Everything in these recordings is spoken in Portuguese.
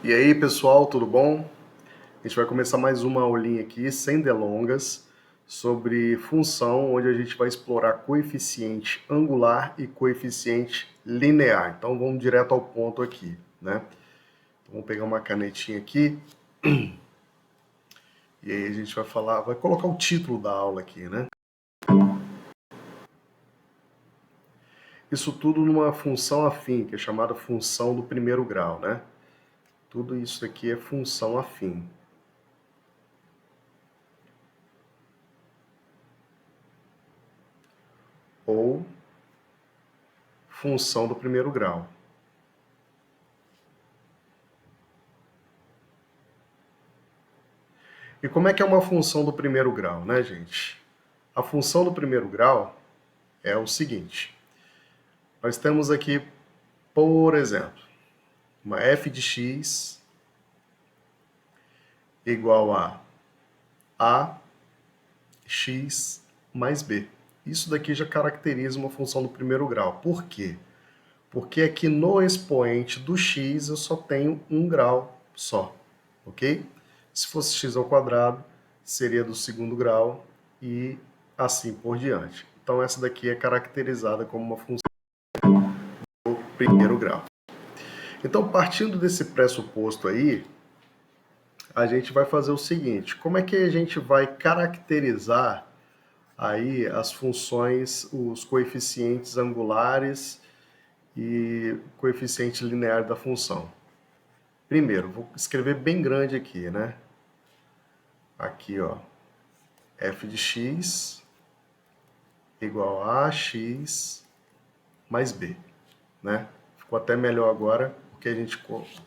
E aí, pessoal, tudo bom? A gente vai começar mais uma aulinha aqui, sem delongas, sobre função, onde a gente vai explorar coeficiente angular e coeficiente linear. Então, vamos direto ao ponto aqui, né? Então, vamos pegar uma canetinha aqui e aí a gente vai falar, vai colocar o título da aula aqui, né? Isso tudo numa função afim, que é chamada função do primeiro grau, né? Tudo isso aqui é função afim. Ou função do primeiro grau. E como é que é uma função do primeiro grau, né, gente? A função do primeiro grau é o seguinte. Nós temos aqui, por exemplo, uma f de x igual a x mais b. Isso daqui já caracteriza uma função do primeiro grau. Por quê? Porque aqui no expoente do x eu só tenho um grau só, ok? Se fosse x ao quadrado, seria do segundo grau e assim por diante. Então essa daqui é caracterizada como uma função do primeiro grau. Então, partindo desse pressuposto aí, a gente vai fazer o seguinte: como é que a gente vai caracterizar aí as funções, os coeficientes angulares e coeficiente linear da função? Primeiro, vou escrever bem grande aqui, né? Aqui, ó, f de x igual a x mais b, né? Ficou até melhor agora, porque a gente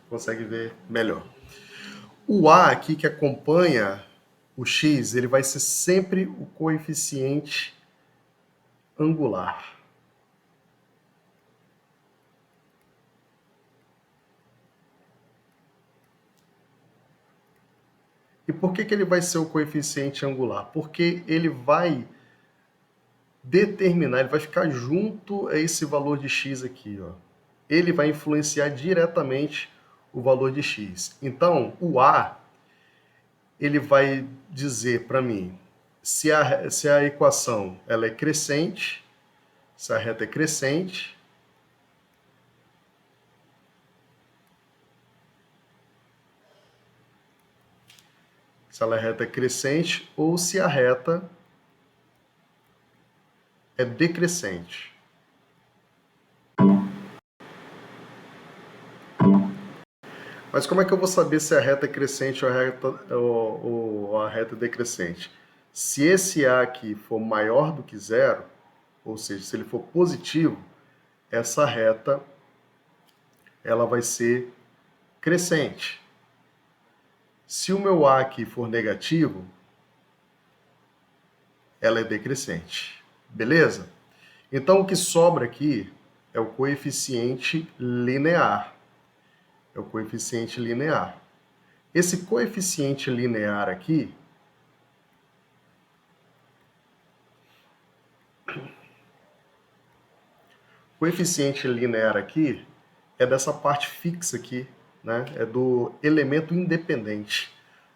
consegue ver melhor. O a aqui que acompanha o x, ele vai ser sempre o coeficiente angular. E por que ele vai ser o coeficiente angular? Porque ele vai determinar, ele vai ficar junto a esse valor de x aqui, ó. Ele vai influenciar diretamente o valor de x. Então, o a, ele vai dizer para mim se a equação ela é crescente, se a reta é crescente, se ela é reta crescente ou se a reta é decrescente. Mas como é que eu vou saber se a reta é crescente ou a reta é decrescente? Se esse A aqui for maior do que zero, ou seja, se ele for positivo, essa reta ela vai ser crescente. Se o meu A aqui for negativo, ela é decrescente. Beleza? Então o que sobra aqui é o coeficiente linear. É o coeficiente linear. Esse coeficiente linear aqui, é dessa parte fixa aqui, né? É do elemento independente.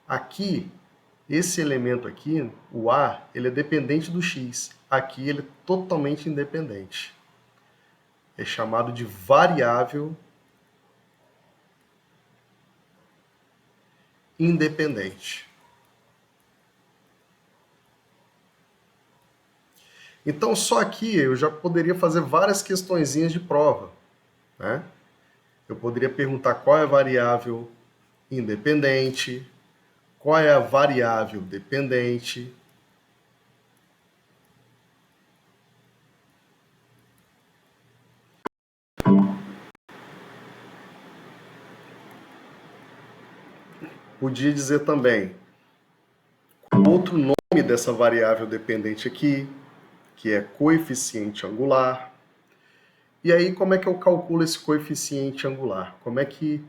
Aqui, esse elemento aqui, o A, ele é dependente do x. Aqui ele é totalmente independente. É chamado de variável independente. Então, só aqui eu já poderia fazer várias questõezinhas de prova, né? Eu poderia perguntar qual é a variável independente, qual é a variável dependente. Podia dizer também outro nome dessa variável dependente aqui, que é coeficiente angular. E aí, como é que eu calculo esse coeficiente angular? Como é que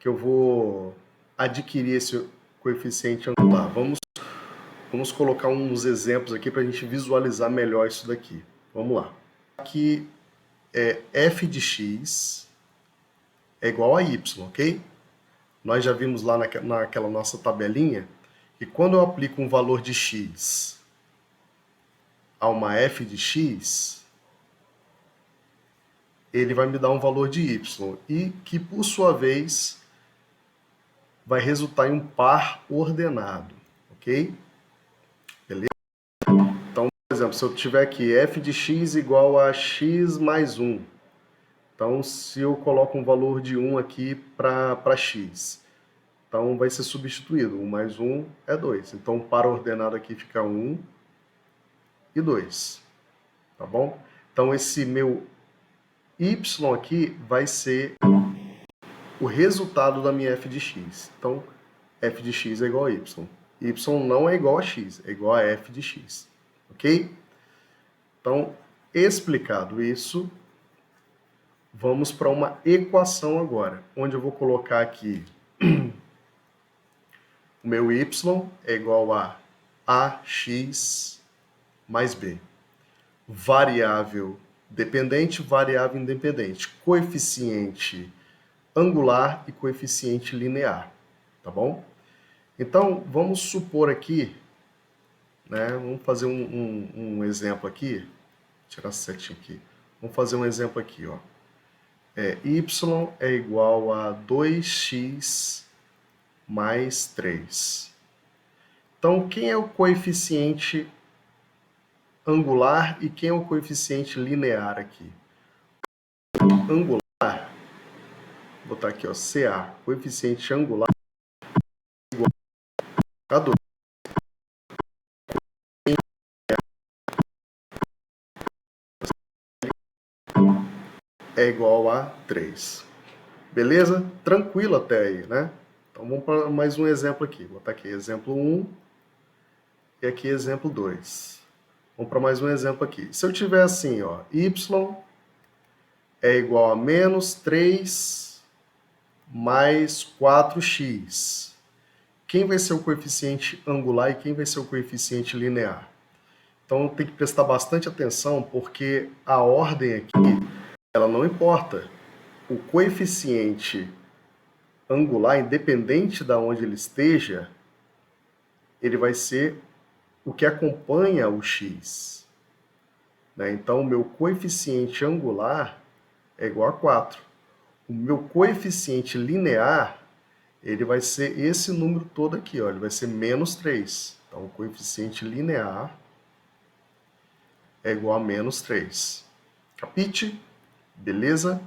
eu vou adquirir esse coeficiente angular? Vamos colocar uns exemplos aqui para a gente visualizar melhor isso daqui. Vamos lá. Aqui é f de x é igual a y, ok? Nós já vimos lá naquela nossa tabelinha que quando eu aplico um valor de x a uma f de x, ele vai me dar um valor de y, e que, por sua vez, vai resultar em um par ordenado, ok? Beleza? Então, por exemplo, se eu tiver aqui f de x igual a x mais 1, então se eu coloco um valor de 1 aqui para x, então vai ser substituído, 1 mais 1 é 2. Então, o par ordenado aqui fica 1 e 2, tá bom? Então, esse meu y aqui vai ser o resultado da minha f de x. Então, f de x é igual a y. Y não é igual a x, é igual a f de x. Ok? Então, explicado isso, vamos para uma equação agora, onde eu vou colocar aqui o meu y é igual a ax mais b. Variável dependente, variável independente, coeficiente angular e coeficiente linear, tá bom? Então, vamos supor aqui, né, vamos fazer um exemplo aqui, vou tirar essa setinha aqui, vamos fazer um exemplo aqui, ó. Y é igual a 2x mais 3. Então, quem é o coeficiente angular e quem é o coeficiente linear aqui? Angular, vou botar aqui, ó, CA, coeficiente angular igual a 2. É igual a 3. Beleza? Tranquilo até aí, né? Então vamos para mais um exemplo aqui. Vou botar aqui exemplo 1 e aqui exemplo 2. Vamos para mais um exemplo aqui. Se eu tiver assim, ó, y é igual a menos 3 mais 4x. Quem vai ser o coeficiente angular e quem vai ser o coeficiente linear? Então tem que prestar bastante atenção, porque a ordem aqui, ela não importa. O coeficiente angular, independente de onde ele esteja, ele vai ser o que acompanha o x. Né? Então, o meu coeficiente angular é igual a 4. O meu coeficiente linear, ele vai ser esse número todo aqui, ó, ele vai ser menos 3. Então, o coeficiente linear é igual a menos 3. Capite? Beleza?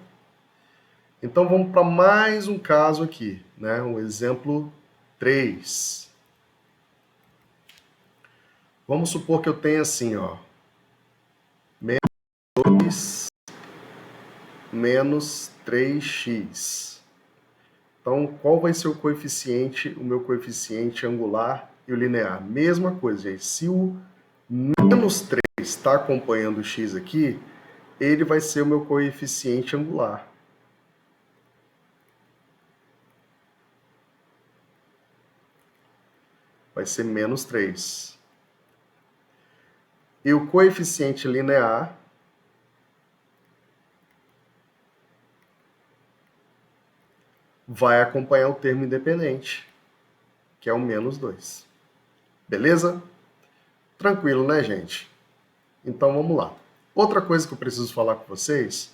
Então, vamos para mais um caso aqui, né? O exemplo 3. Vamos supor que eu tenha assim, ó, menos 2 menos 3x. Então, qual vai ser o coeficiente, o meu coeficiente angular e o linear? Mesma coisa, gente. Se o menos 3 está acompanhando o x aqui, ele vai ser o meu coeficiente angular. Vai ser menos 3. E o coeficiente linear vai acompanhar o termo independente, que é o menos 2. Beleza? Tranquilo, né, gente? Então, vamos lá. Outra coisa que eu preciso falar com vocês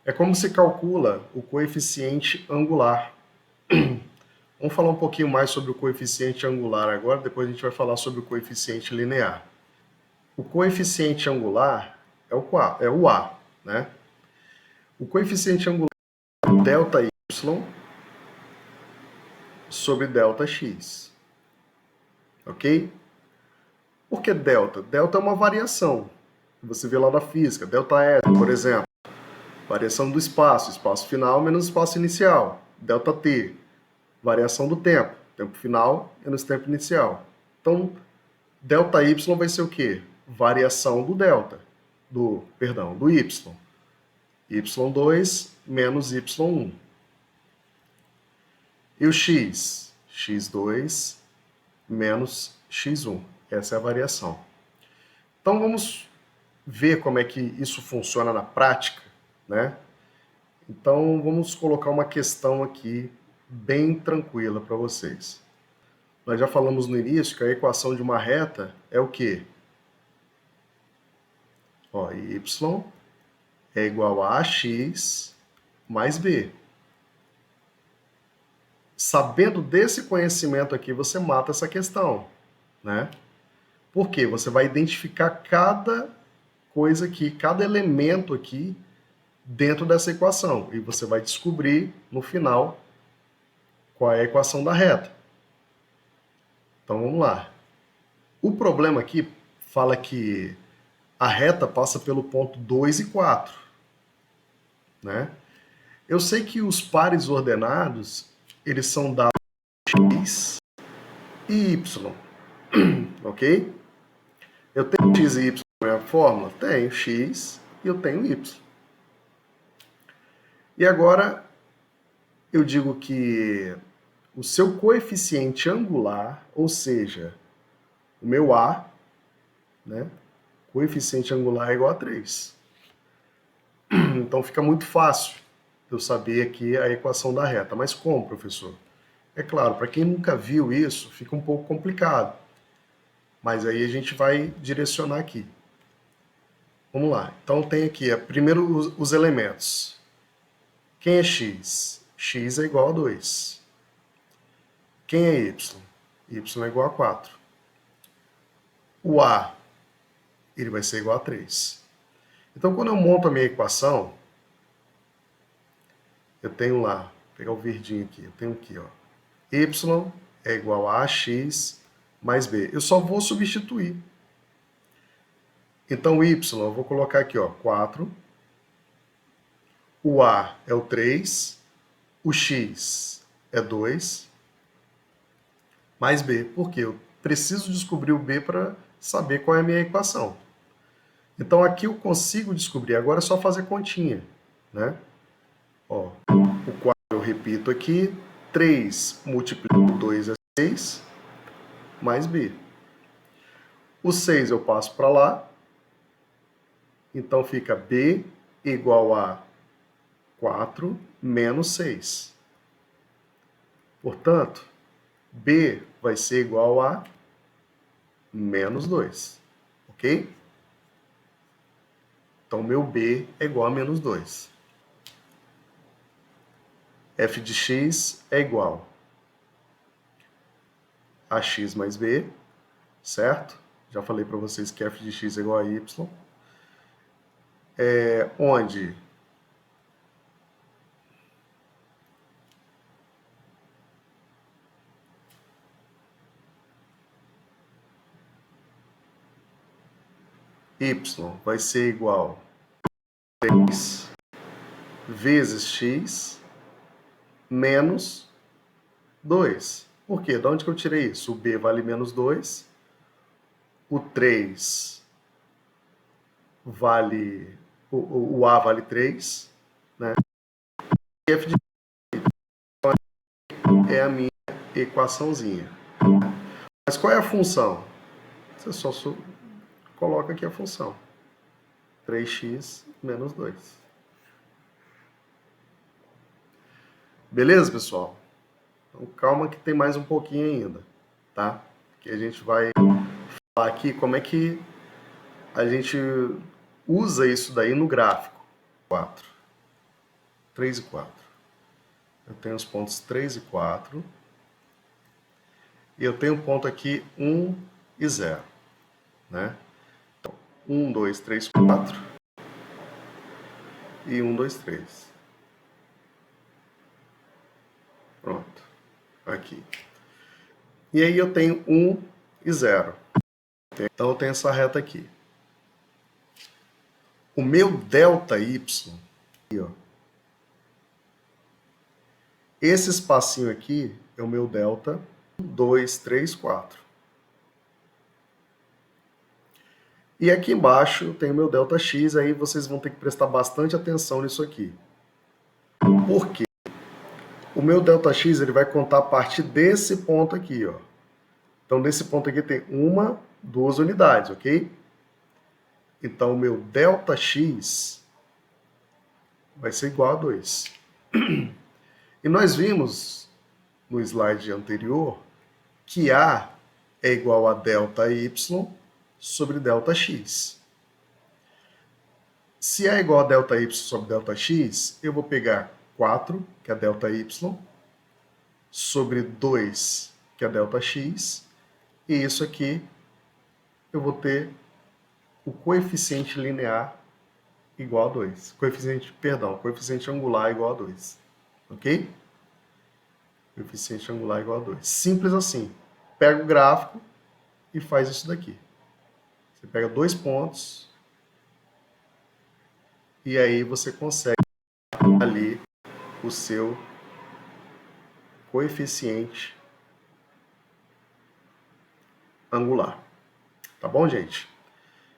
é como se calcula o coeficiente angular. Vamos falar um pouquinho mais sobre o coeficiente angular agora, depois a gente vai falar sobre o coeficiente linear. O coeficiente angular é o A, né? O coeficiente angular é delta y sobre delta x. Ok? Por que delta? Delta é uma variação. Você vê lá na física. Delta S, por exemplo. Variação do espaço. Espaço final menos espaço inicial. Delta T. Variação do tempo. Tempo final menos tempo inicial. Então, delta y vai ser o quê? Variação do delta. Do y. y2 menos y1. E o x? x2 menos x1. Essa é a variação. Então vamos ver como é que isso funciona na prática, né? Então vamos colocar uma questão aqui bem tranquila para vocês. Nós já falamos no início que a equação de uma reta é o quê? Ó, y é igual a ax mais b. Sabendo desse conhecimento aqui, você mata essa questão, né? Por quê? Você vai identificar cada coisa aqui, cada elemento aqui dentro dessa equação. E você vai descobrir, no final, qual é a equação da reta. Então, vamos lá. O problema aqui fala que a reta passa pelo ponto 2 e 4, né? Eu sei que os pares ordenados, eles são dados x e y, ok? Eu tenho x e y na minha fórmula? Tenho x e eu tenho y. E agora eu digo que o seu coeficiente angular, ou seja, o meu a, né, coeficiente angular é igual a 3. Então fica muito fácil eu saber aqui a equação da reta. Mas como, professor? É claro, para quem nunca viu isso, fica um pouco complicado. Mas aí a gente vai direcionar aqui. Vamos lá. Então tem aqui, primeiro os elementos. Quem é x? X é igual a 2. Quem é y? Y é igual a 4. O a, ele vai ser igual a 3. Então, quando eu monto a minha equação, eu tenho lá, vou pegar o verdinho aqui, eu tenho aqui, ó, y é igual a ax mais b. Eu só vou substituir. Então, y, eu vou colocar aqui, ó, 4. O a é o 3. O x é 2. Mais b. Por quê? Eu preciso descobrir o b para saber qual é a minha equação. Então, aqui eu consigo descobrir. Agora é só fazer continha, né? Ó, o 4 eu repito aqui. 3 multiplico 2 é 6. Mais b. O 6 eu passo para lá. Então, fica b igual a 4 menos 6. Portanto, b vai ser igual a menos 2. Ok? Então, meu b é igual a menos 2. F de x é igual a x mais b, certo? Já falei para vocês que f de x é igual a y. Onde y vai ser igual a 3 vezes x menos 2. Por quê? De onde que eu tirei isso? O b vale menos 2, o 3 vale, o a vale 3, né? E f de é a minha equaçãozinha. Mas qual é a função? Você só coloca aqui a função. 3x menos 2. Beleza, pessoal? Então, calma que tem mais um pouquinho ainda, tá? Que a gente vai falar aqui como é que a gente usa isso daí no gráfico. 4. 3 e 4. Eu tenho os pontos 3 e 4. E eu tenho um ponto aqui 1 e 0, né? Então, 1, 2, 3, 4. E 1, 2, 3. Pronto. Aqui. E aí eu tenho 1 e 0. Então eu tenho essa reta aqui. O meu ΔY, aqui, ó, esse espacinho aqui é o meu delta 2, 3, 4. E aqui embaixo eu tenho meu ΔX, aí vocês vão ter que prestar bastante atenção nisso aqui. Por quê? O meu ΔX ele vai contar a partir desse ponto aqui, ó. Então, nesse ponto aqui tem 1, 2 unidades, ok? Então, o meu ΔX vai ser igual a 2. E nós vimos no slide anterior que A é igual a ΔY sobre ΔX. Se A é igual a ΔY sobre ΔX, eu vou pegar 4, que é ΔY, sobre 2, que é ΔX, e isso aqui eu vou ter o coeficiente linear igual a 2. Coeficiente angular igual a 2. Ok? Coeficiente angular igual a 2. Simples assim. Pega o gráfico e faz isso daqui. Você pega 2 pontos e aí você consegue ali o seu coeficiente angular. Tá bom, gente?